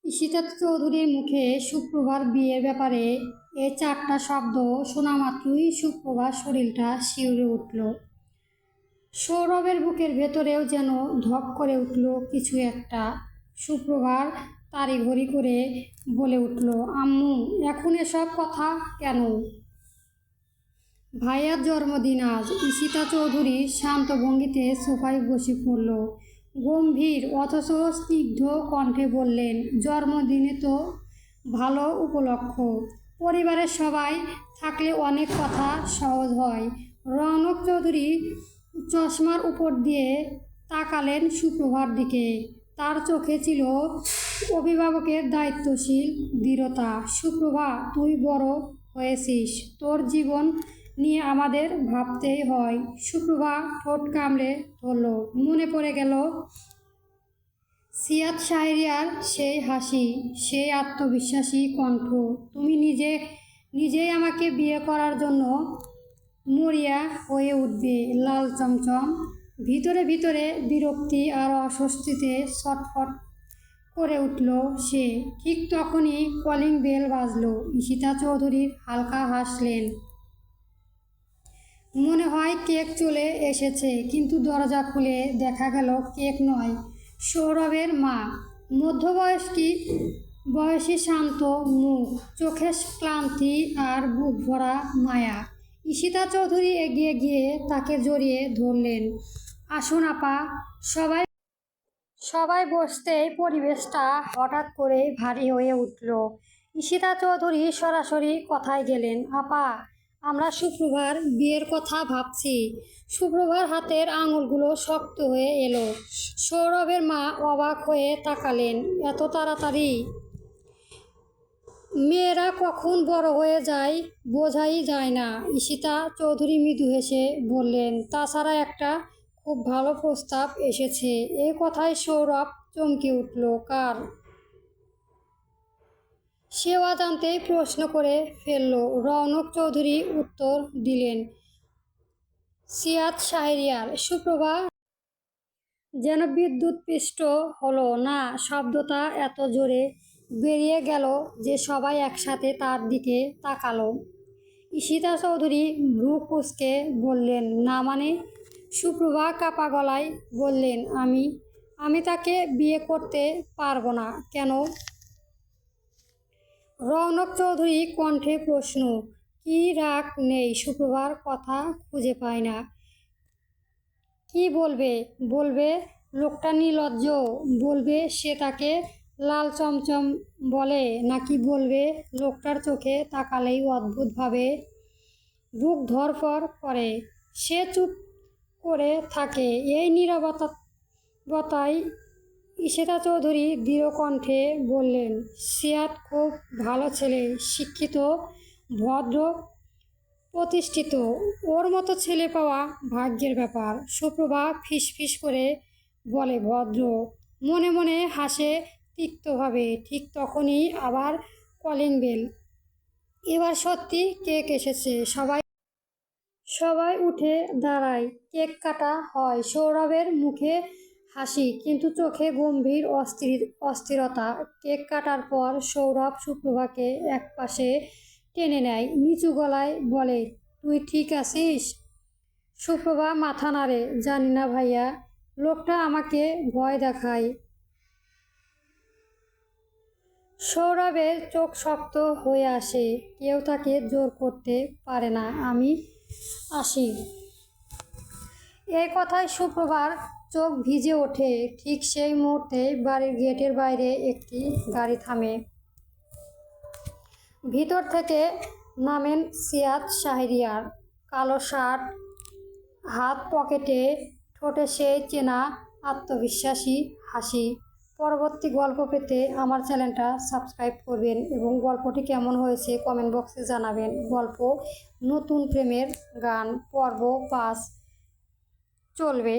ঈশিতা চৌধুরীর মুখে সুপ্রভার বিয়ের ব্যাপারে এই চারটা শব্দ শোনা মাত্রই সুপ্রভার শরীরটা শিউরে উঠল। সৌরভের বুকের ভেতরেও যেন ধক করে উঠল কিছু একটা। সুপ্রভার তাড়িঘড়ি করে বলে উঠল, আম্মু, এখন এসব কথা কেন? ভাইয়ার জন্মদিন আজ। ঈশিতা চৌধুরী শান্ত ভঙ্গিতে সোফায় বসে পড়ল। গম্ভীর অথচ স্নিগ্ধ কণ্ঠে বললেন, জন্মদিনে তো ভালো উপলক্ষ। পরিবারের সবাই থাকলে অনেক কথা সহজ হয়। রৌনক চৌধুরী চশমার উপর দিয়ে তাকালেন সুপ্রভার দিকে। তার চোখে ছিল অভিভাবকের দায়িত্বশীল দৃঢ়তা। সুপ্রভা, তুই বড় হয়েছিস, তোর জীবন নিয়ে আমাদের ভাবতেই হয়। সুপ্রভা ঠোঁট কামড়ে ধরল। মনে পড়ে গেল সিয়াদ শাহরিয়ার সেই হাসি, সেই আত্মবিশ্বাসী কণ্ঠ। তুমি নিজেই আমাকে বিয়ে করার জন্য মরিয়া হয়ে উঠবে। লাল চমচম। ভিতরে ভিতরে বিরক্তি আর অস্বস্তিতে ছটফট করে উঠল সে। ঠিক তখনই কলিং বেল বাজল। ঈশিতা চৌধুরী হালকা হাসলেন। মনে হয় কেক চলে এসেছে, কিন্তু দরজা খুলে দেখা গেল কেক নয়, সৌরভের মা। বয়সী শান্ত মুখ, চোখে ক্লান্তি আর বুক ভরা মায়া। ঈশিতা চৌধুরী এগিয়ে গিয়ে তাকে জড়িয়ে ধরলেন। আসুন আপা। সবাই বসতেই পরিবেশটা হঠাৎ করে ভারী হয়ে উঠল। ঈশিতা চৌধুরী সরাসরি কথায় গেলেন, আপা, আমরা সুপ্রভার বিয়ের কথা ভাবছি। সুপ্রভার হাতের আঙুলগুলো শক্ত হয়ে এলো। সৌরভের মা অবাক হয়ে তাকালেন। এত তাড়াতাড়ি? মেয়েরা কখন বড় হয়ে যায় বোঝাই যায় না। ঈশিতা চৌধুরী মৃদু হেসে বললেন, তাছাড়া একটা খুব ভালো প্রস্তাব এসেছে। এই কথায় সৌরভ চমকে উঠল। কার? সে অজান্তেই প্রশ্ন করে ফেলল। রৌনক চৌধুরী উত্তর দিলেন, সিয়াদ শাহরিয়ার। সুপ্রভা যেন বিদ্যুৎপৃষ্ট হলো না। শব্দটা এত জোরে বেরিয়ে গেল যে সবাই একসাথে তার দিকে তাকালো। ঈশিতা চৌধুরী ভ্রু কুঁচকে বললেন, না মানে? সুপ্রভা কাপা গলায় বললেন, আমি তাকে বিয়ে করতে পারবো না। কেন? রৌনক চৌধুরী কণ্ঠে প্রশ্ন। কি রাগ নেই? সুপ্রভার কথা খুঁজে পায় না। কি বলবে লোকটা নির্লজ্জ? বলবে সে তাকে লাল চমচম বলে? নাকি বলবে লোকটার চোখে তাকালেই অদ্ভুতভাবে বুক ধড়ফড় করে? সে চুপ করে থাকে। এই নীরবতায় ঈশিতা চৌধুরী দৃঢ় কণ্ঠে বললেন, সিয়াদ খুব ভালো ছেলে, শিক্ষিত, ভদ্র, প্রতিষ্ঠিত। ওর মতো ছেলে পাওয়া ভাগ্যের ব্যাপার। সুপ্রভা ফিসফিস করে বলে, ভদ্র? মনে মনে হাসে তিক্তভাবে। ঠিক তখনই আবার কলিং বেল। এবার সত্যি কেক এসেছে। সবাই উঠে দাঁড়ায়। কেক কাটা হয়। সৌরভের মুখে হাসি, কিন্তু চোখে গম্ভীর অস্থিরতা। কেক কাটার পর সৌরভ সুপ্রভাকে একপাশে টেনে নেয়। নিচু গলায় বলে, তুই ঠিক আছিস? সুপ্রভা মাথা নাড়ে, জানি না ভাইয়া, লোকটা আমাকে ভয় দেখায়। সৌরভের চোখ শক্ত হয়ে আসে। কেউ তাকে জোর করতে পারে না। আমি আসি। এই কথায় সুপ্রভার চোখ ভিজে ওঠে। ঠিক সেই মুহূর্তে বাড়ির গেটের বাইরে একটি গাড়ি থামে। ভিতর থেকে নামেন সিয়াদ শাহরিয়ার। কালো শার্ট, হাত পকেটে, ঠোঁটে সেই চেনা আত্মবিশ্বাসী হাসি। পরবর্তী গল্প পেতে আমার চ্যানেলটা সাবস্ক্রাইব করবেন এবং গল্পটি কেমন হয়েছে কমেন্ট বক্সে জানাবেন। গল্প নতুন প্রেমের গান পর্ব 5 চলবে।